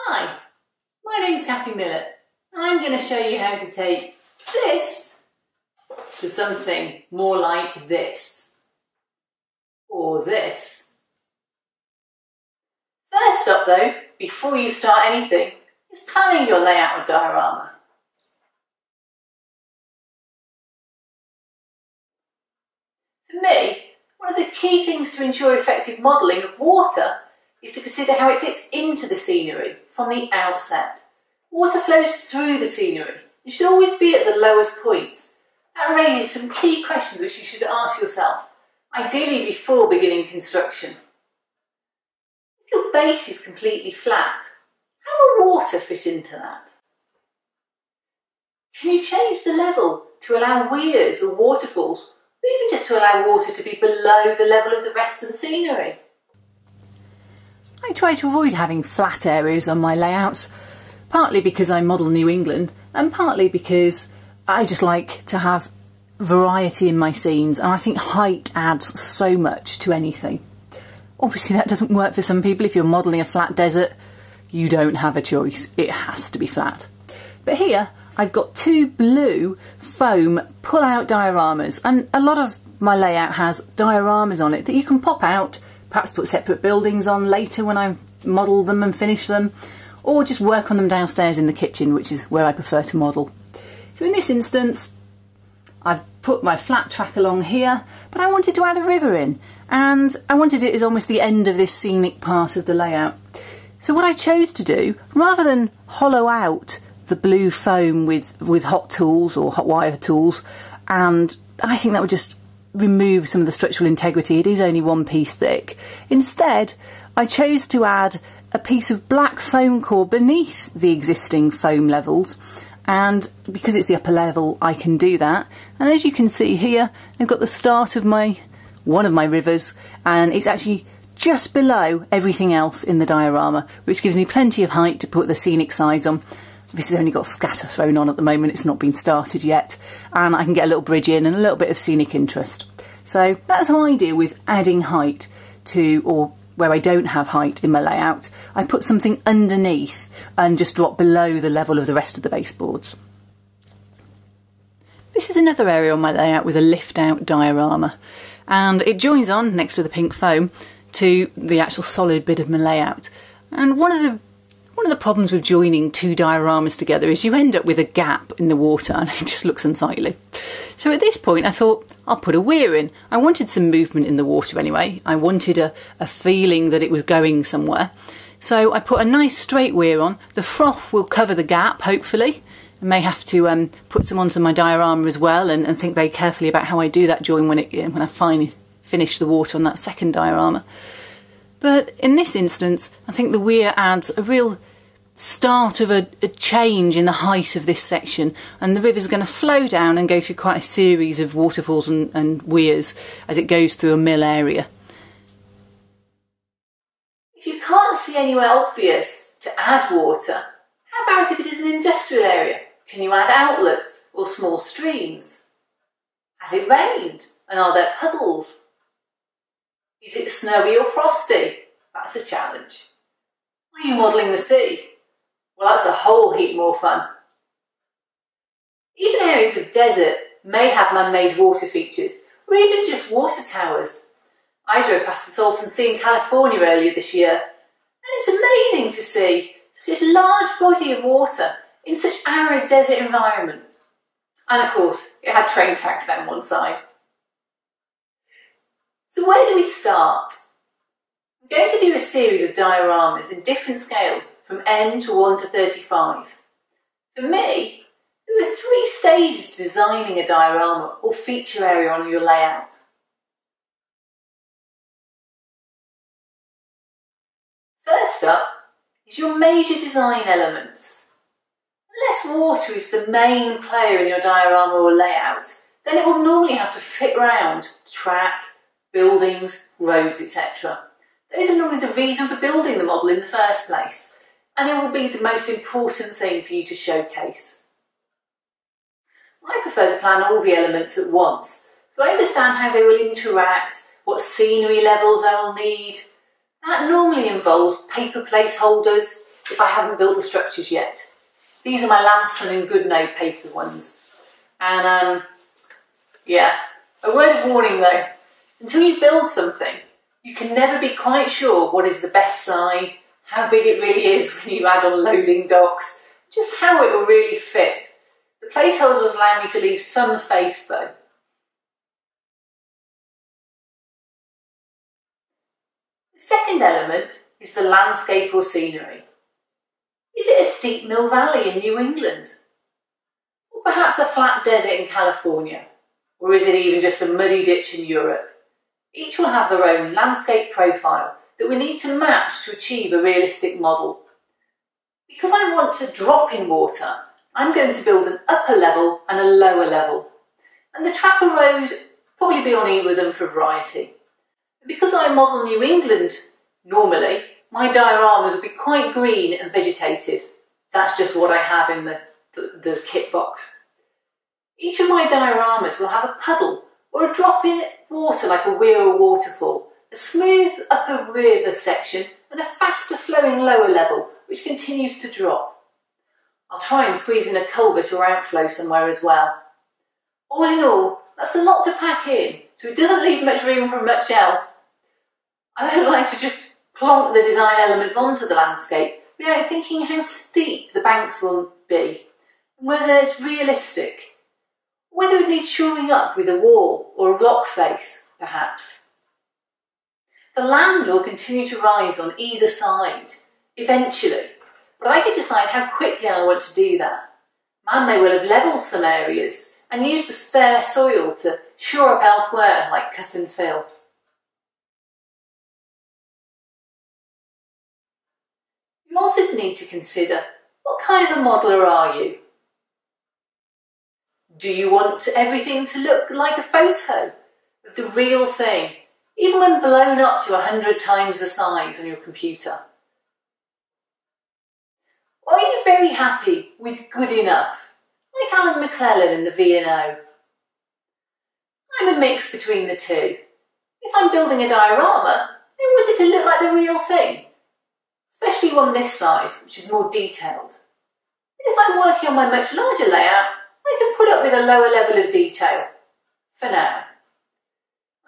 Hi, my name's Kathy Millett and I'm going to show you how to take this to something more like this or this. First up though, before you start anything, is planning your layout of diorama. For me, one of the key things to ensure effective modelling of water is to consider how it fits into the scenery from the outset. Water flows through the scenery. It should always be at the lowest point. That raises some key questions which you should ask yourself, ideally before beginning construction. If your base is completely flat, how will water fit into that? Can you change the level to allow weirs or waterfalls, or even just to allow water to be below the level of the rest of the scenery? I try to avoid having flat areas on my layouts, partly because I model New England and partly because I just like to have variety in my scenes, and I think height adds so much to anything. Obviously that doesn't work for some people. If you're modelling a flat desert, you don't have a choice, it has to be flat. But here I've got two blue foam pull-out dioramas, and a lot of my layout has dioramas on it that you can pop out, perhaps put separate buildings on later when I model them and finish them, or just work on them downstairs in the kitchen, which is where I prefer to model. So in this instance, I've put my flat track along here, but I wanted to add a river in, and I wanted it as almost the end of this scenic part of the layout. So what I chose to do, rather than hollow out the blue foam with hot tools or hot wire tools, and I think that would just remove some of the structural integrity, it is only one piece thick. Instead, I chose to add a piece of black foam core beneath the existing foam levels, and because it's the upper level I can do that. And as you can see here, I've got the start of one of my rivers, and it's actually just below everything else in the diorama, which gives me plenty of height to put the scenic sides on. This has only got scatter thrown on at the moment, it's not been started yet, and I can get a little bridge in and a little bit of scenic interest. So that's how I deal with adding height to, or where I don't have height in my layout, I put something underneath and just drop below the level of the rest of the baseboards. This is another area on my layout with a lift out diorama, and it joins on next to the pink foam to the actual solid bit of my layout. And one of the problems with joining two dioramas together is you end up with a gap in the water and it just looks unsightly. So at this point I thought I'll put a weir in. I wanted some movement in the water anyway. I wanted a feeling that it was going somewhere. So I put a nice straight weir on. The froth will cover the gap, hopefully. I may have to put some onto my diorama as well, and think very carefully about how I do that join when I finally finish the water on that second diorama. But in this instance, I think the weir adds a real start of a change in the height of this section, and the river's going to flow down and go through quite a series of waterfalls and weirs as it goes through a mill area. If you can't see anywhere obvious to add water, how about if it is an industrial area? Can you add outlets or small streams? Has it rained, and are there puddles? Is it snowy or frosty? That's a challenge. Are you modelling the sea? Well, that's a whole heap more fun. Even areas of desert may have man-made water features, or even just water towers. I drove past the Salton Sea in California earlier this year, and it's amazing to see such a large body of water in such arid desert environment. And of course, it had train tracks down one side. So where do we start? I'm going to do a series of dioramas in different scales from N to 1 to 35. For me, there are 3 stages to designing a diorama or feature area on your layout. First up is your major design elements. Unless water is the main player in your diorama or layout, then it will normally have to fit round track, buildings, roads, etc. Those are normally the reason for building the model in the first place, and it will be the most important thing for you to showcase. I prefer to plan all the elements at once, so I understand how they will interact, what scenery levels I will need. That normally involves paper placeholders, if I haven't built the structures yet. These are my Lampson and Goodnoe paper ones. And yeah, a word of warning though, until you build something, you can never be quite sure what is the best side, how big it really is when you add on loading docks, just how it will really fit. The placeholders allow me to leave some space though. The second element is the landscape or scenery. Is it a steep mill valley in New England? Or perhaps a flat desert in California? Or is it even just a muddy ditch in Europe? Each will have their own landscape profile that we need to match to achieve a realistic model. Because I want to drop in water, I'm going to build an upper level and a lower level. And the trapper rows probably be on either of them for variety. Because I model New England normally, my dioramas will be quite green and vegetated. That's just what I have in the kit box. Each of my dioramas will have a puddle or a drop in water like a weir or waterfall, a smooth upper river section and a faster flowing lower level which continues to drop. I'll try and squeeze in a culvert or outflow somewhere as well. All in all, that's a lot to pack in, so it doesn't leave much room for much else. I don't like to just plonk the design elements onto the landscape without thinking how steep the banks will be, and whether it's realistic, whether it needs shoring up with a wall or a rock face, perhaps. The land will continue to rise on either side, eventually, but I can decide how quickly I want to do that. Man may well have levelled some areas and used the spare soil to shore up elsewhere, like cut and fill. You also need to consider, what kind of a modeller are you? Do you want everything to look like a photo of the real thing, even when blown up to 100 times the size on your computer? Or are you very happy with good enough, like Alan McClellan in the V&O? I'm a mix between the two. If I'm building a diorama, I want it to look like the real thing, especially one this size, which is more detailed. But if I'm working on my much larger layout, I can put up with a lower level of detail, for now.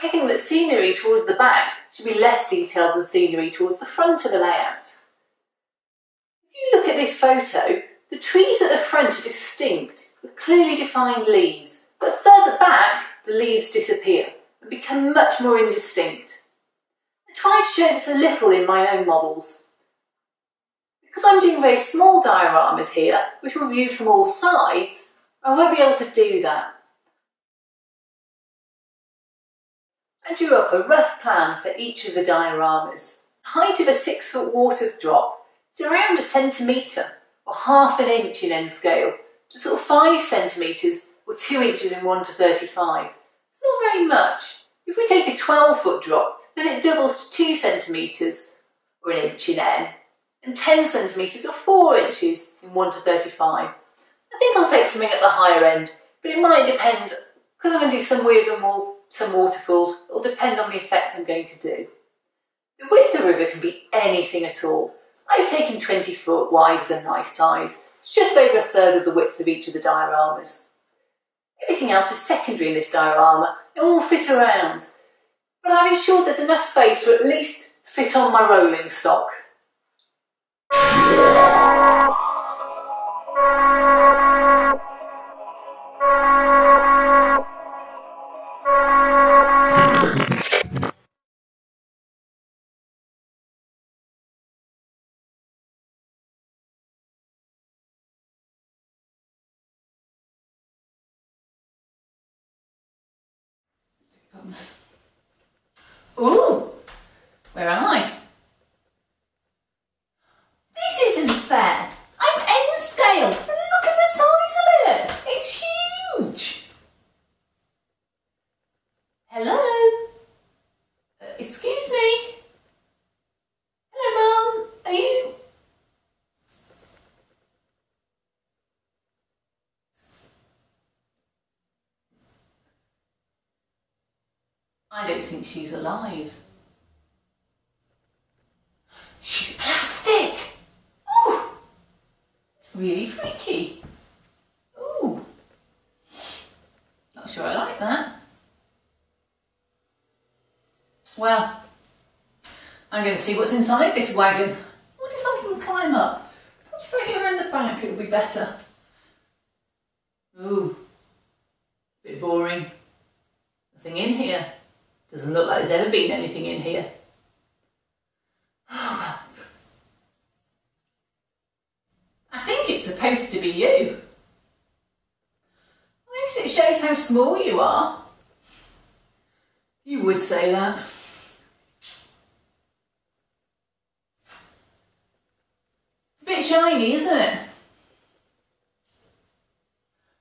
I think that scenery towards the back should be less detailed than scenery towards the front of a layout. If you look at this photo, the trees at the front are distinct, with clearly defined leaves, but further back, the leaves disappear and become much more indistinct. I try to show this a little in my own models. Because I'm doing very small dioramas here, which will be viewed from all sides, I won't be able to do that. I drew up a rough plan for each of the dioramas. The height of a 6-foot water drop is around 1 centimetre or ½ an inch in N scale to sort of 5 centimetres or 2 inches in 1 to 35. It's not very much. If we take a 12-foot drop, then it doubles to 2 centimetres or an inch in N, and 10 centimetres or 4 inches in 1 to 35. I think I'll take something at the higher end, but it might depend, because I'm going to do some weirs and some waterfalls, it'll depend on the effect I'm going to do. The width of the river can be anything at all. I've taken 20 foot wide as a nice size. It's just over 1/3 of the width of each of the dioramas. Everything else is secondary in this diorama, it will fit around, but I've ensured there's enough space to at least fit on my rolling stock. Ooh, where am I? This isn't fair. I'm N scale. Look at the size of it. It's huge. Hello? Excuse me? Hello, Mum? Are you... I don't think she's alive. She's plastic! Ooh. really freaky. Ooh, not sure I like that. Well, I'm going to see what's inside this wagon. I wonder if I can climb up. Perhaps if I go around the back it'll be better. Ooh, a bit boring. Nothing in here. Doesn't look like there's ever been anything in here. I think it's supposed to be you. At least it shows how small you are. You would say that. It's a bit shiny, isn't it?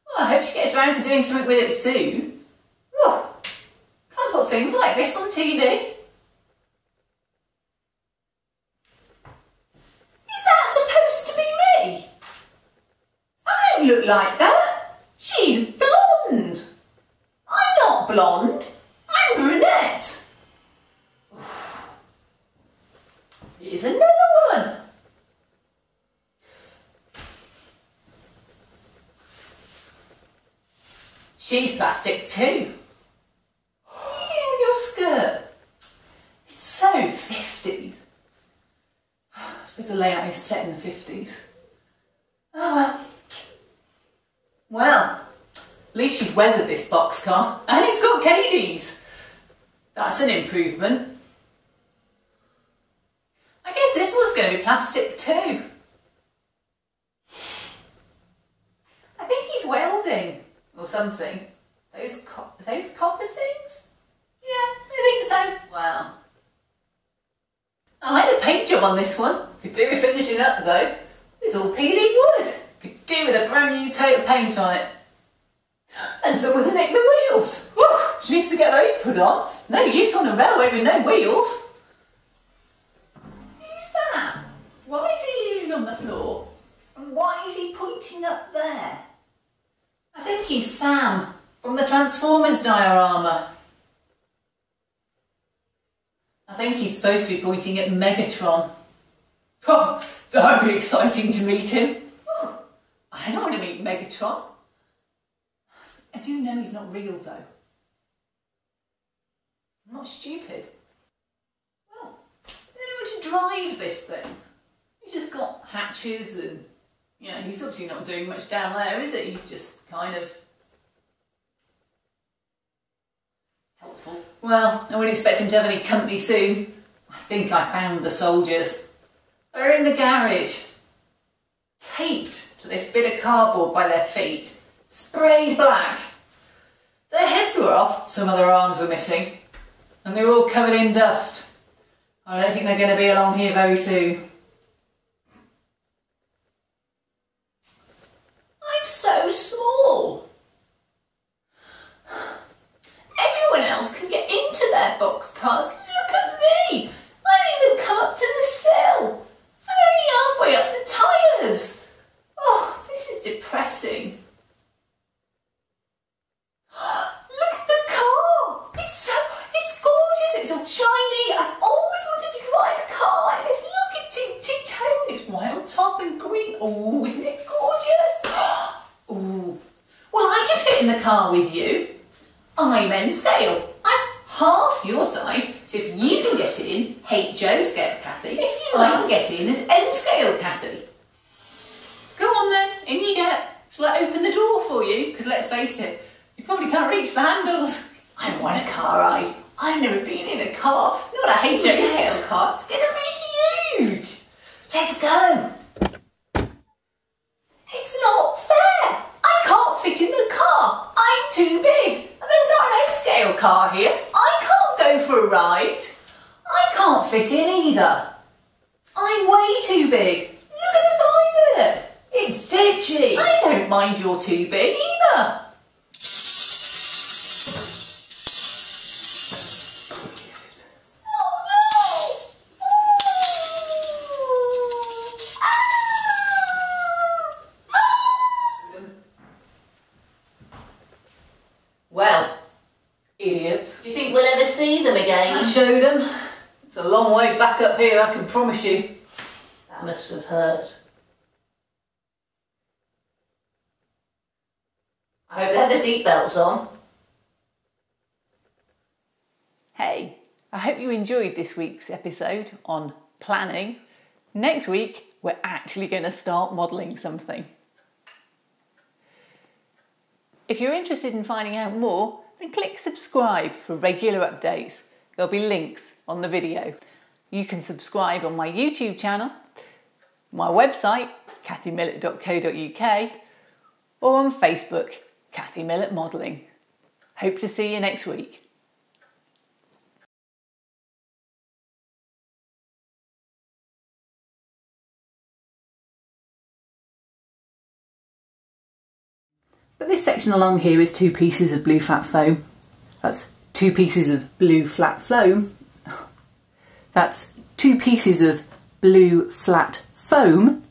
Well, I hope she gets around to doing something with it soon. Oh, can't put things like this on TV. I don't look like that. She's blonde. I'm not blonde. I'm brunette. Here's another one. She's plastic too. What are you doing with your skirt? It's so 50s. I suppose the layout is set in the 50s. Oh well. Well, at least you've weathered this boxcar and it's got Katie's. That's an improvement. I guess this one's going to be plastic too. I think he's welding or something. Those copper things? Yeah, I think so. Wow. I like the paint job on this one. Could do with finishing up though. It's all peeling wood. Could do with a brand new coat of paint on it. And someone's nicked the wheels. Woo! She needs to get those put on. No use on a railway with no wheels. Who's that? Why is he leaning on the floor? And why is he pointing up there? I think he's Sam from the Transformers diorama. I think he's supposed to be pointing at Megatron. Oh, very exciting to meet him. Oh, I don't want to meet Megatron. I do know he's not real though. I'm not stupid. Well, I don't know how to drive this thing. He's just got hatches and, you know, he's obviously not doing much down there, is it? He's just kind of helpful. Well, I wouldn't expect him to have any company soon. I think I found the soldiers. They're in the garage. Taped to this bit of cardboard by their feet. Sprayed black. Their heads were off, some of their arms were missing, and they were all covered in dust. I don't think they're going to be along here very soon. I'm so small. Everyone else can get into their boxcars. Look at me. I haven't even come up to the sill. I'm only halfway up the tyres. Oh, this is depressing. Look at the car! It's gorgeous, it's all shiny. I've always wanted to drive a car like this. Look, it's two-tone, it's white on top and green. Oh, isn't it gorgeous? Oh, well, I can fit in the car with you. I'm N scale. I'm half your size, so if you can get in, Hate Joe scale Kathy. If you I can get in as N scale Kathy. Go on then, in you get. Shall I open the door for you? Because let's face it, you probably can't reach the handles. I want a car ride. I've never been in a car. Not a Hate Joe scale car. It's going to be huge. Let's go. It's not fair. I can't fit in the car. I'm too big. And there's not an N-scale car here. I can't go for a ride. I can't fit in either. I'm way too big. Look at the size of it. It's ditchy. I don't mind you're too big either. Well, idiots. Do you think we'll ever see them again? I showed them. It's a long way back up here, I can promise you. That must have hurt. I hope they had their seatbelts on. Hey, I hope you enjoyed this week's episode on planning. Next week, we're actually going to start modelling something. If you're interested in finding out more, then click subscribe for regular updates. There'll be links on the video. You can subscribe on my YouTube channel, my website, kathymillett.co.uk, or on Facebook, Kathy Millett Modelling. Hope to see you next week. But this section along here is 2 pieces of blue flat foam. That's 2 pieces of blue flat foam. That's 2 pieces of blue flat foam